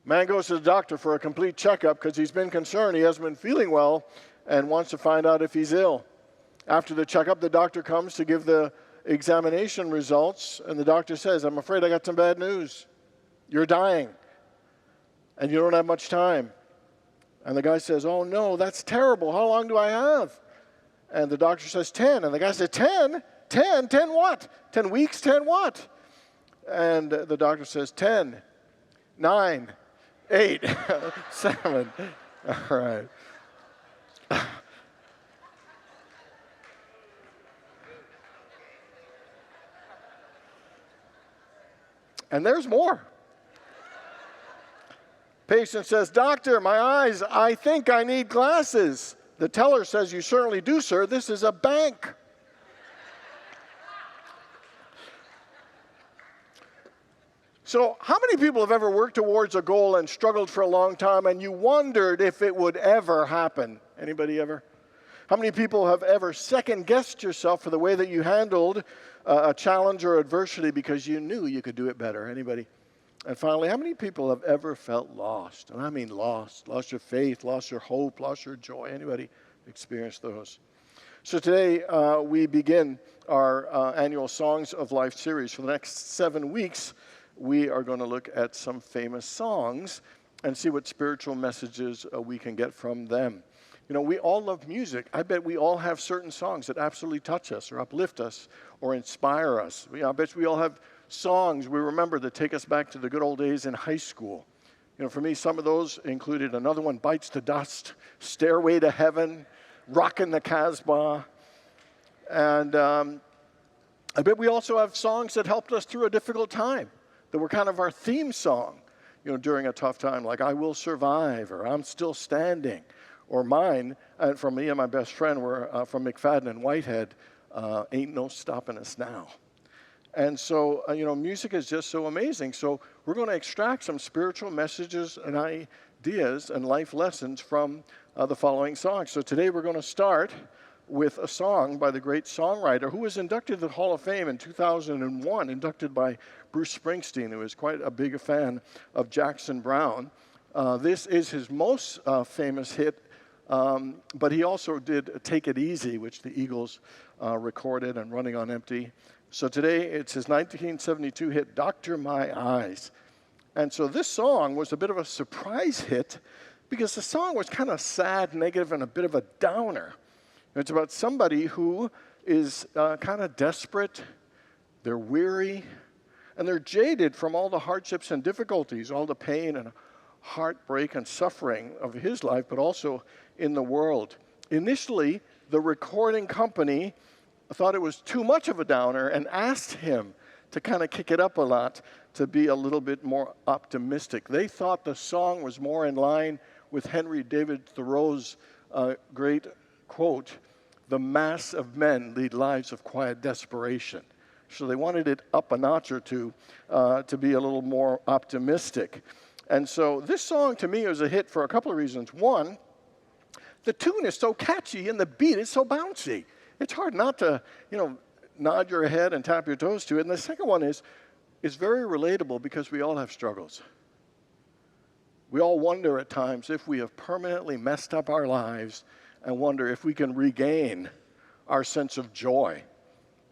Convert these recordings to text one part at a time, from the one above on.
Man goes to the doctor for a complete checkup because he's been concerned he hasn't been feeling well and wants to find out if he's ill. After the checkup, the doctor comes to give the examination results, and the doctor says, "I'm afraid I got some bad news. You're dying, and you don't have much time." And the guy says, "Oh no, that's terrible. How long do I have?" And the doctor says, 10. And the guy says, 10? 10? 10 what? 10 weeks? 10 what? And the doctor says, 10, 9, 8, 7. All right. And there's more. Patient says, "Doctor, my eyes, I think I need glasses." The teller says, "You certainly do, sir. This is a bank." So how many people have ever worked towards a goal and struggled for a long time and you wondered if it would ever happen? Anybody ever? How many people have ever second-guessed yourself for the way that you handled a challenge or adversity because you knew you could do it better? Anybody? And finally, how many people have ever felt lost? And I mean lost your faith, lost your hope, lost your joy. Anybody experienced those? So today we begin our annual Songs of Life series. For the next 7 weeks, we are going to look at some famous songs and see what spiritual messages we can get from them. You know, we all love music. I bet we all have certain songs that absolutely touch us or uplift us or inspire us. I bet we all have songs we remember that take us back to the good old days in high school. You know, for me, some of those included another one, "Bites the Dust," "Stairway to Heaven," "Rockin' the Casbah." And I bet we also have songs that helped us through a difficult time, that were kind of our theme song, you know, during a tough time, like "I Will Survive" or "I'm Still Standing." Or mine, from me and my best friend, were from McFadden and Whitehead, "Ain't No Stopping Us Now." And so, you know, music is just so amazing. So we're going to extract some spiritual messages and ideas and life lessons from the following songs. So today we're going to start with a song by the great songwriter who was inducted to the Hall of Fame in 2001, inducted by Bruce Springsteen, who was quite a big fan of Jackson Browne. This is his most famous hit, but he also did "Take It Easy," which the Eagles recorded, and "Running on Empty." So today it's his 1972 hit, "Doctor My Eyes." And so this song was a bit of a surprise hit because the song was kind of sad, negative, and a bit of a downer. It's about somebody who is kind of desperate, they're weary, and they're jaded from all the hardships and difficulties, all the pain and heartbreak and suffering of his life, but also in the world. Initially, the recording company thought it was too much of a downer and asked him to kind of kick it up a lot, to be a little bit more optimistic. They thought the song was more in line with Henry David Thoreau's great quote, "The mass of men lead lives of quiet desperation." So they wanted it up a notch or two to be a little more optimistic. And so this song, to me, was a hit for a couple of reasons. One, the tune is so catchy and the beat is so bouncy. It's hard not to, you know, nod your head and tap your toes to it. And the second one is, it's very relatable because we all have struggles. We all wonder at times if we have permanently messed up our lives and wonder if we can regain our sense of joy,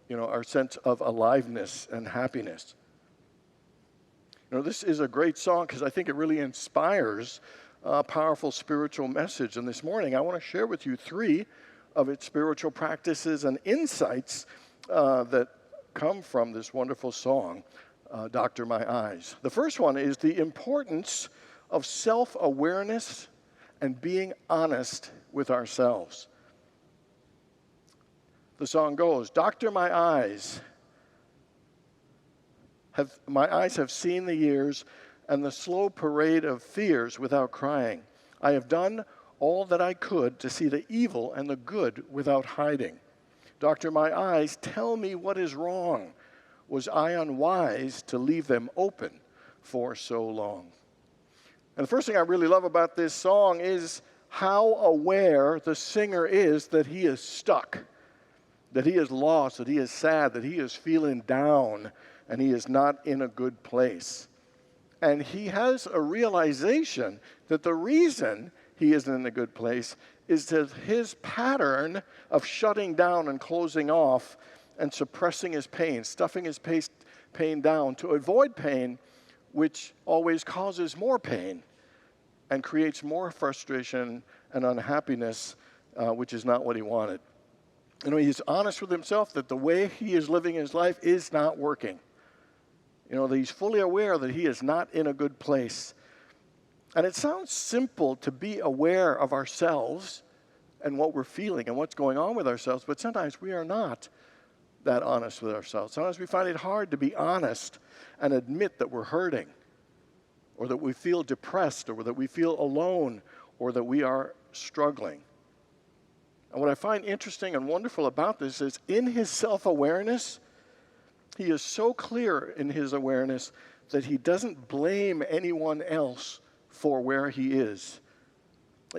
you know, our sense of aliveness and happiness. You know, this is a great song because I think it really inspires a powerful spiritual message. And this morning, I want to share with you 3 of its spiritual practices and insights that come from this wonderful song, "Doctor My Eyes." The first one is the importance of self-awareness and being honest with ourselves. The song goes, "Doctor my eyes have seen the years and the slow parade of fears without crying. I have done all that I could to see the evil and the good without hiding. Doctor, my eyes, tell me what is wrong. Was I unwise to leave them open for so long?" And the first thing I really love about this song is how aware the singer is that he is stuck, that he is lost, that he is sad, that he is feeling down, and he is not in a good place. And he has a realization that the reason he isn't in a good place is that his pattern of shutting down and closing off and suppressing his pain, stuffing his pain down to avoid pain, which always causes more pain and creates more frustration and unhappiness, which is not what he wanted. He's honest with himself that the way he is living his life is not working. That he's fully aware that he is not in a good place. And it sounds simple to be aware of ourselves and what we're feeling and what's going on with ourselves, but sometimes we are not that honest with ourselves. Sometimes we find it hard to be honest and admit that we're hurting, or that we feel depressed, or that we feel alone, or that we are struggling. And what I find interesting and wonderful about this is in his self-awareness, he is so clear in his awareness that he doesn't blame anyone else for where he is.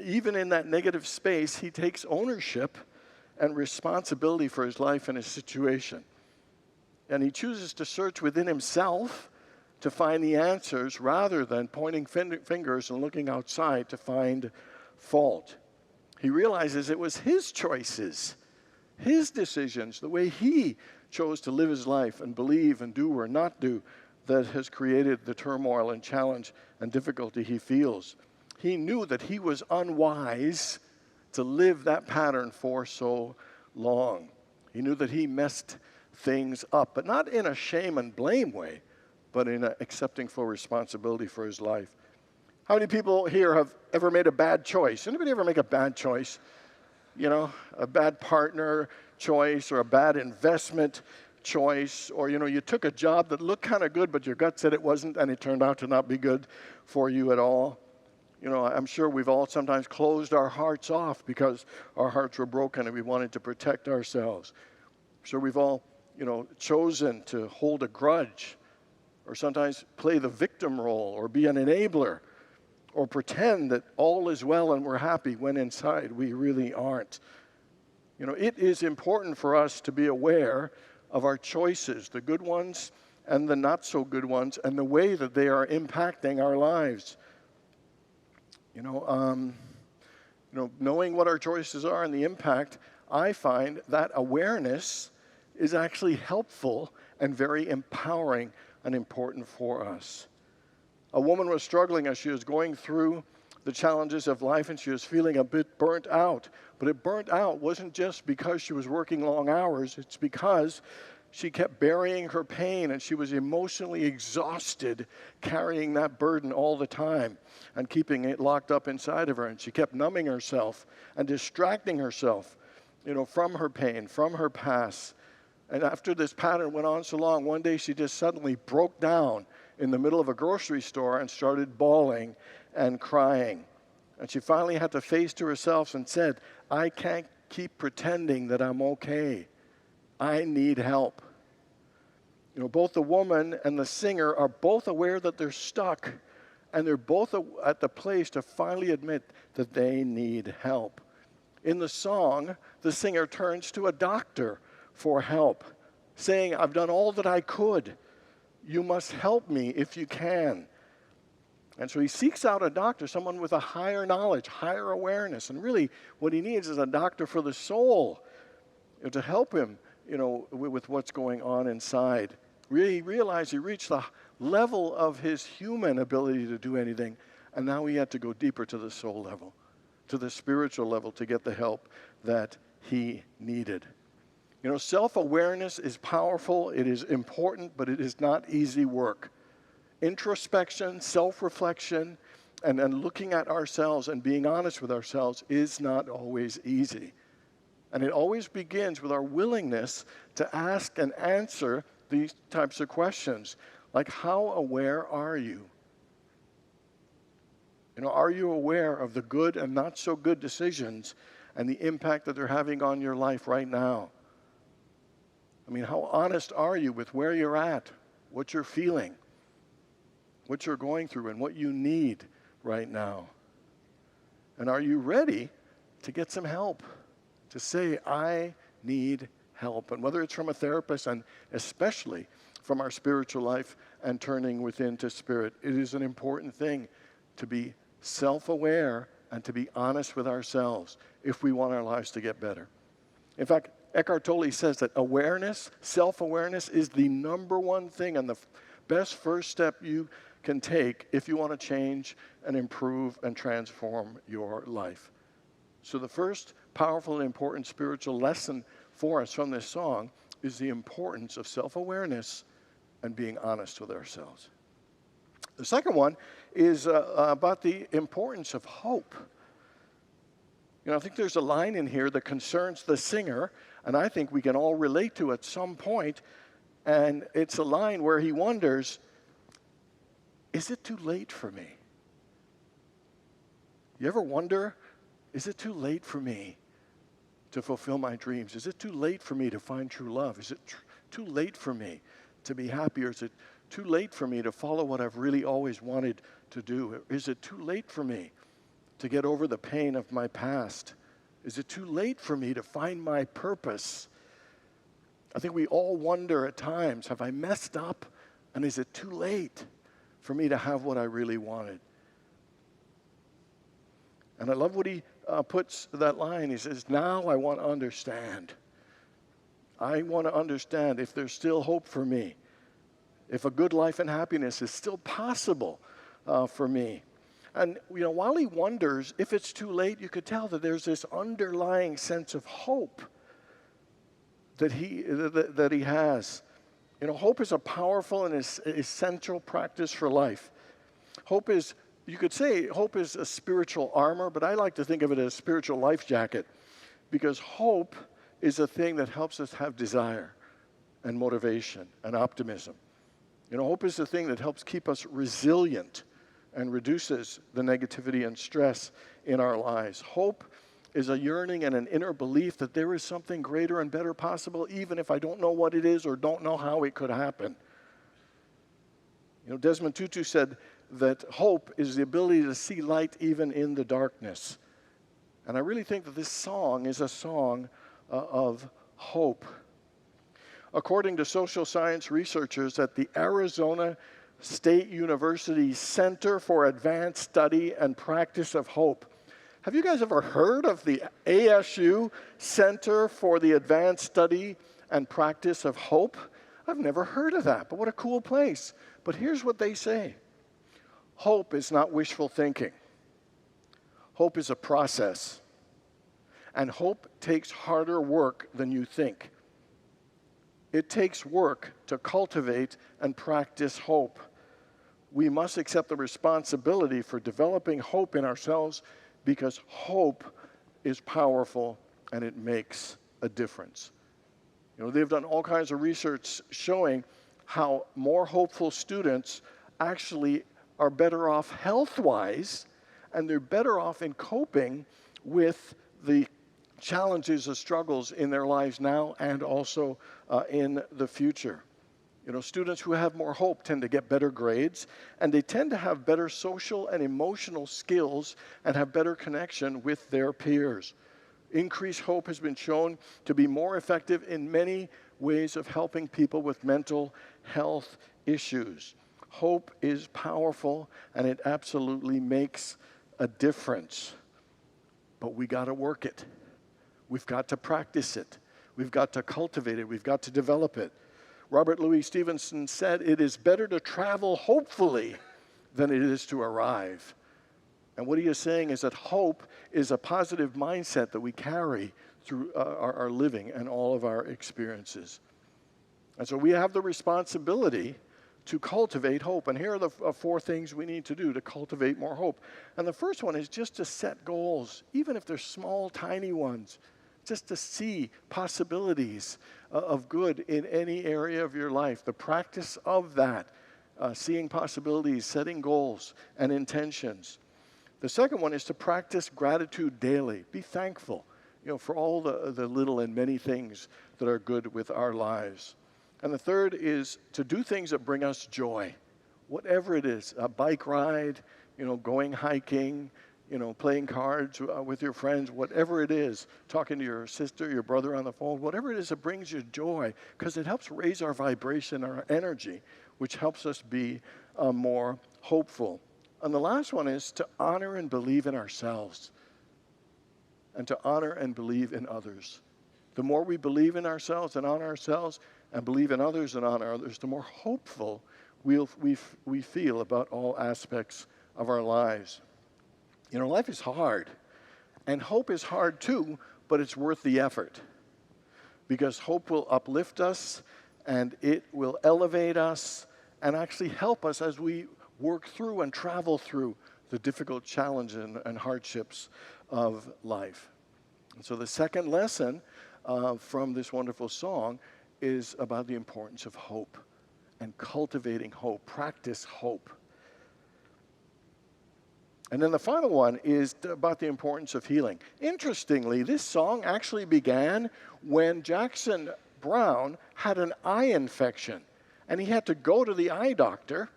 Even in that negative space, he takes ownership and responsibility for his life and his situation. And he chooses to search within himself to find the answers rather than pointing fingers and looking outside to find fault. He realizes it was his choices, his decisions, the way he chose to live his life and believe and do or not do that has created the turmoil and challenge and difficulty he feels. He knew that he was unwise to live that pattern for so long. He knew that he messed things up, but not in a shame and blame way, but in accepting full responsibility for his life. How many people here have ever made a bad choice? Anybody ever make a bad choice? A bad partner choice or a bad investment choice, or you took a job that looked kind of good, but your gut said it wasn't, and it turned out to not be good for you at all. I'm sure we've all sometimes closed our hearts off because our hearts were broken and we wanted to protect ourselves. I'm sure we've all, chosen to hold a grudge, or sometimes play the victim role, or be an enabler, or pretend that all is well and we're happy when inside we really aren't. It is important for us to be aware of our choices, the good ones and the not so good ones, and the way that they are impacting our lives. Knowing what our choices are and the impact, I find that awareness is actually helpful and very empowering and important for us. A woman was struggling as she was going through the challenges of life, and she was feeling a bit burnt out. But it burnt out wasn't just because she was working long hours. It's because she kept burying her pain, and she was emotionally exhausted carrying that burden all the time and keeping it locked up inside of her. And she kept numbing herself and distracting herself, from her pain, from her past. And after this pattern went on so long, one day she just suddenly broke down in the middle of a grocery store and started bawling and crying. And she finally had to face to herself and said, I can't keep pretending that I'm okay. I need help. Both the woman and the singer are both aware that they're stuck, and they're both at the place to finally admit that they need help. In the song, the singer turns to a doctor for help, saying, I've done all that I could. You must help me if you can. And so he seeks out a doctor, someone with a higher knowledge, higher awareness. And really, what he needs is a doctor for the soul, to help him, with what's going on inside. Really, he realized he reached the level of his human ability to do anything, and now he had to go deeper to the soul level, to the spiritual level, to get the help that he needed. Self-awareness is powerful, it is important, but it is not easy work. Introspection, self-reflection, and looking at ourselves and being honest with ourselves is not always easy. And it always begins with our willingness to ask and answer these types of questions, like how aware are you? Are you aware of the good and not so good decisions and the impact that they're having on your life right now? How honest are you with where you're at, what you're feeling, what you're going through, and what you need right now? And are you ready to get some help, to say, I need help? And whether it's from a therapist, and especially from our spiritual life and turning within to spirit. It is an important thing to be self-aware and to be honest with ourselves if we want our lives to get better. In fact, Eckhart Tolle says that awareness, self-awareness, is the number one thing and the best first step you can take if you want to change and improve and transform your life. So the first powerful and important spiritual lesson for us from this song is the importance of self-awareness and being honest with ourselves. The second one is about the importance of hope. You know, I think there's a line in here that concerns the singer, and I think we can all relate to at some point, and it's a line where he wonders, is it too late for me? You ever wonder, is it too late for me to fulfill my dreams? Is it too late for me to find true love? Is it too late for me to be happy? Or is it too late for me to follow what I've really always wanted to do? Is it too late for me to get over the pain of my past? Is it too late for me to find my purpose? I think we all wonder at times, have I messed up? And is it too late for me to have what I really wanted? And I love what he puts that line. He says, now I want to understand. I want to understand if there's still hope for me, if a good life and happiness is still possible for me. And you know, while he wonders if it's too late, you could tell that there's this underlying sense of hope that he has. You know, hope is a powerful and essential practice for life. Hope is, you could say, hope is a spiritual armor, but I like to think of it as a spiritual life jacket, because hope is a thing that helps us have desire and motivation and optimism. You know, hope is the thing that helps keep us resilient and reduces the negativity and stress in our lives. Hope is a yearning and an inner belief that there is something greater and better possible, even if I don't know what it is or don't know how it could happen. You know, Desmond Tutu said that hope is the ability to see light even in the darkness. And I really think that this song is a song of hope. According to social science researchers at the Arizona State University Center for Advanced Study and Practice of Hope. Have you guys ever heard of the ASU Center for the Advanced Study and Practice of Hope? I've never heard of that, but what a cool place. But here's what they say. Hope is not wishful thinking. Hope is a process. And hope takes harder work than you think. It takes work to cultivate and practice hope. We must accept the responsibility for developing hope in ourselves, because hope is powerful and it makes a difference. You know, they've done all kinds of research showing how more hopeful students actually are better off health-wise, and they're better off in coping with the challenges and struggles in their lives now and also in the future. You know, students who have more hope tend to get better grades, and they tend to have better social and emotional skills and have better connection with their peers. Increased hope has been shown to be more effective in many ways of helping people with mental health issues. Hope is powerful, and it absolutely makes a difference. But we got to work it. We've got to practice it. We've got to cultivate it. We've got to develop it. Robert Louis Stevenson said, it is better to travel hopefully than it is to arrive. And what he is saying is that hope is a positive mindset that we carry through our living and all of our experiences. And so we have the responsibility to cultivate hope. And here are the four things we need to do to cultivate more hope. And the first one is just to set goals, even if they're small, tiny ones. Just to see possibilities of good in any area of your life. The practice of that, seeing possibilities, setting goals and intentions. The second one is to practice gratitude daily. Be thankful, you know, for all the little and many things that are good with our lives. And the third is to do things that bring us joy. Whatever it is, a bike ride, you know, going hiking, playing cards with your friends, whatever it is, talking to your sister, your brother on the phone, whatever it is that brings you joy, because it helps raise our vibration, our energy, which helps us be more hopeful. And the last one is to honor and believe in ourselves and to honor and believe in others. The more we believe in ourselves and honor ourselves and believe in others and honor others, the more hopeful we feel about all aspects of our lives. Life is hard, and hope is hard too, but it's worth the effort, because hope will uplift us, and it will elevate us, and actually help us as we work through and travel through the difficult challenges and hardships of life. And so the second lesson from this wonderful song is about the importance of hope and cultivating hope, practice hope. And then the final one is about the importance of healing. Interestingly, this song actually began when Jackson Browne had an eye infection, and he had to go to the eye doctor.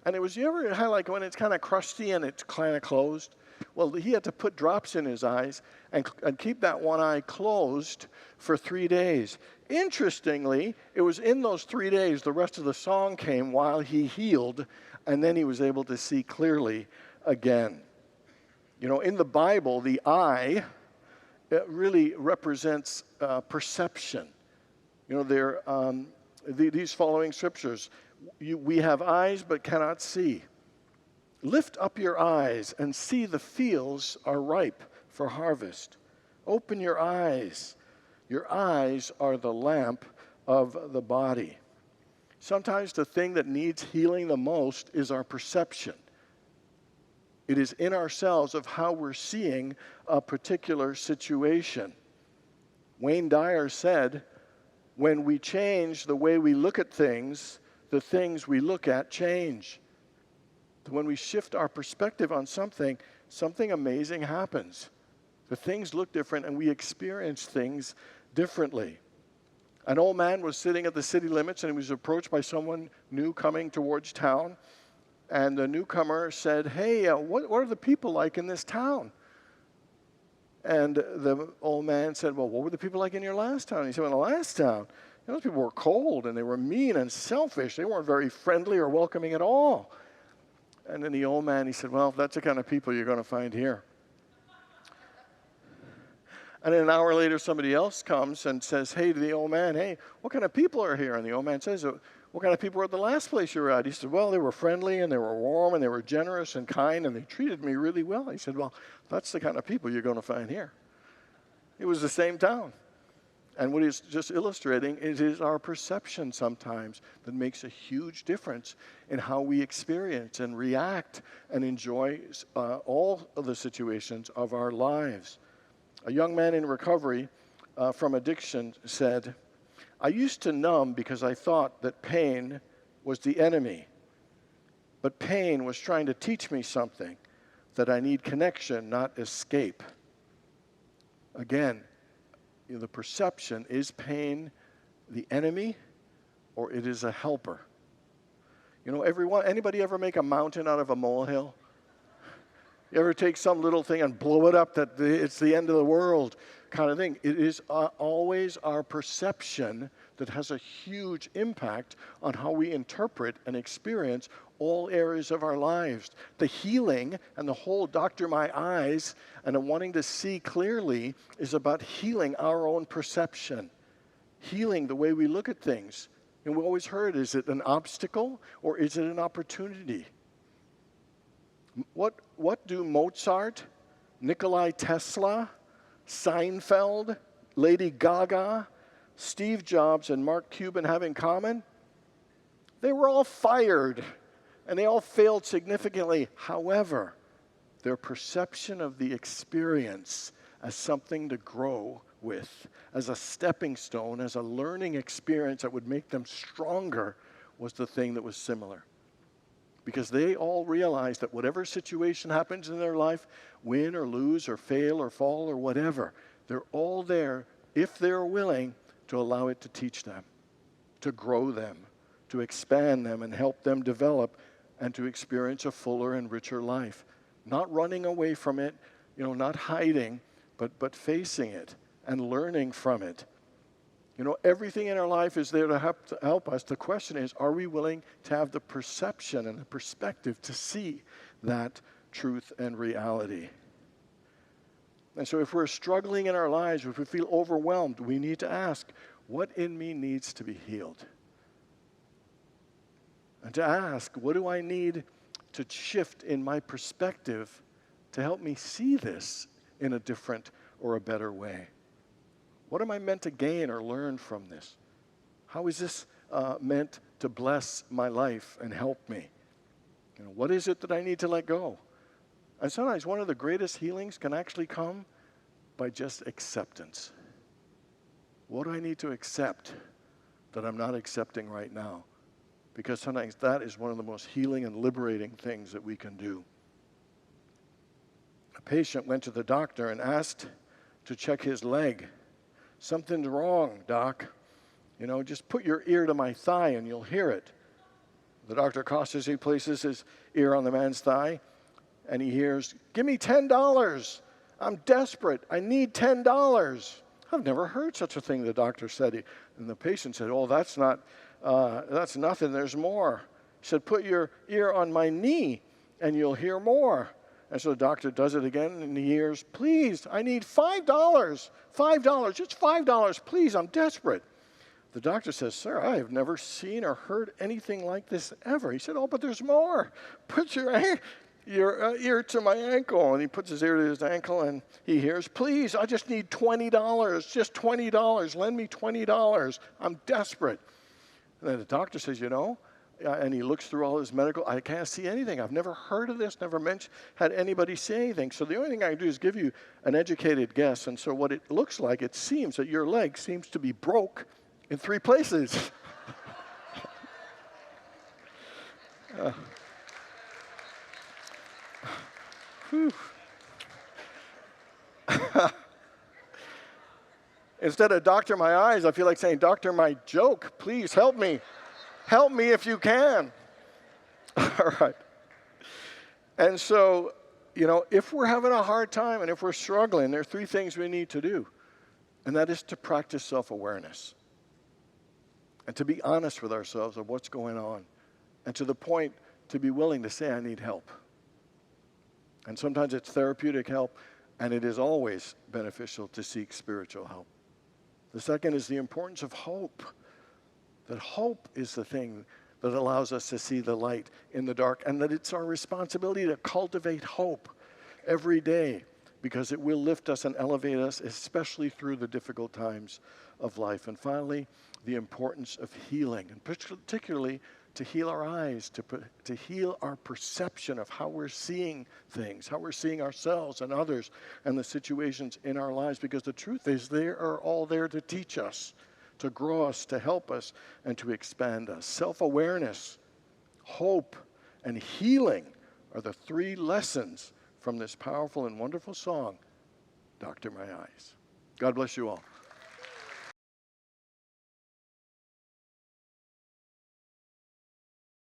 And it was, you ever had like when it's kind of crusty and it's kind of closed? Well, he had to put drops in his eyes and keep that one eye closed for 3 days. Interestingly, it was in those 3 days the rest of the song came while he healed, and then he was able to see clearly again. In the Bible, the eye, it really represents perception. These following scriptures, we have eyes but cannot see. Lift up your eyes and see the fields are ripe for harvest. Open your eyes. Your eyes are the lamp of the body. Sometimes the thing that needs healing the most is our perception. It is in ourselves of how we're seeing a particular situation. Wayne Dyer said, when we change the way we look at things, the things we look at change. When we shift our perspective on something amazing happens. The things look different and we experience things differently. An old man was sitting at the city limits and he was approached by someone new coming towards town. And the newcomer said, "Hey, what are the people like in this town?" And the old man said, "Well, what were the people like in your last town?" He said, "In the last town, those people were cold and they were mean and selfish. They weren't very friendly or welcoming at all." And then the old man, he said, "Well, that's the kind of people you're going to find here." And then an hour later, somebody else comes and says, "Hey," to the old man, "Hey, what kind of people are here?" And the old man says, "What kind of people were at the last place you were at?" He said, "Well, they were friendly and they were warm and they were generous and kind and they treated me really well." He said, "Well, that's the kind of people you're going to find here." It was the same town. And what he's just illustrating is our perception sometimes that makes a huge difference in how we experience and react and enjoy all of the situations of our lives. A young man in recovery from addiction said, "I used to numb because I thought that pain was the enemy. But pain was trying to teach me something, that I need connection, not escape." Again, the perception, is pain the enemy or it is a helper? Anybody ever make a mountain out of a molehill? You ever take some little thing and blow it up that it's the end of the world kind of thing? It is always our perception that has a huge impact on how we interpret and experience all areas of our lives. The healing and the whole Doctor My Eyes and the wanting to see clearly is about healing our own perception, healing the way we look at things. And we always heard, is it an obstacle or is it an opportunity? What do Mozart, Nikola Tesla, Seinfeld, Lady Gaga, Steve Jobs, and Mark Cuban have in common? They were all fired, and they all failed significantly. However, their perception of the experience as something to grow with, as a stepping stone, as a learning experience that would make them stronger, was the thing that was similar. Because they all realized that whatever situation happens in their life, win or lose or fail or fall or whatever, they're all there, if they're willing, to allow it to teach them, to grow them, to expand them and help them develop and to experience a fuller and richer life. not running away from it, not hiding, but facing it and learning from it. Everything in our life is there to help us. The question is, are we willing to have the perception and the perspective to see that truth and reality? And so if we're struggling in our lives, if we feel overwhelmed, we need to ask, what in me needs to be healed? And to ask, what do I need to shift in my perspective to help me see this in a different or a better way? What am I meant to gain or learn from this? How is this meant to bless my life and help me? What is it that I need to let go? And sometimes one of the greatest healings can actually come by just acceptance. What do I need to accept that I'm not accepting right now? Because sometimes that is one of the most healing and liberating things that we can do. A patient went to the doctor and asked to check his leg. Something's wrong, doc. Just put your ear to my thigh and you'll hear it. The doctor cautiously places his ear on the man's thigh and he hears, "Give me $10. I'm desperate. I need $10. I've never heard such a thing, the doctor said. And the patient said, "Oh, that's nothing. There's more." He said, "Put your ear on my knee and you'll hear more." And so the doctor does it again and he hears, "Please, I need $5. $5, just $5, please, I'm desperate." The doctor says, "Sir, I have never seen or heard anything like this ever." He said, "Oh, but there's more. Put your ear to my ankle." And he puts his ear to his ankle and he hears, "Please, I just need $20, just $20. Lend me $20. I'm desperate." And then the doctor says, and he looks through all his medical, "I can't see anything. I've never heard of this, never had anybody say anything. So the only thing I can do is give you an educated guess." And so what it looks like, it seems that your leg seems to be broke in 3 places. Instead of "Doctor my eyes," I feel like saying, "Doctor my joke, please help me. Help me if you can." All right. And so, if we're having a hard time and if we're struggling, there are 3 things we need to do. And that is to practice self-awareness. And to be honest with ourselves of what's going on. And to the point to be willing to say, "I need help." And sometimes it's therapeutic help, and it is always beneficial to seek spiritual help. The second is the importance of hope. That hope is the thing that allows us to see the light in the dark, and that it's our responsibility to cultivate hope every day because it will lift us and elevate us, especially through the difficult times of life. And finally, the importance of healing, and particularly to heal our eyes, to heal our perception of how we're seeing things, how we're seeing ourselves and others and the situations in our lives, because the truth is they are all there to teach us, to grow us, to help us, and to expand us. Self-awareness, hope, and healing are the 3 lessons from this powerful and wonderful song, "Doctor My Eyes." God bless you all.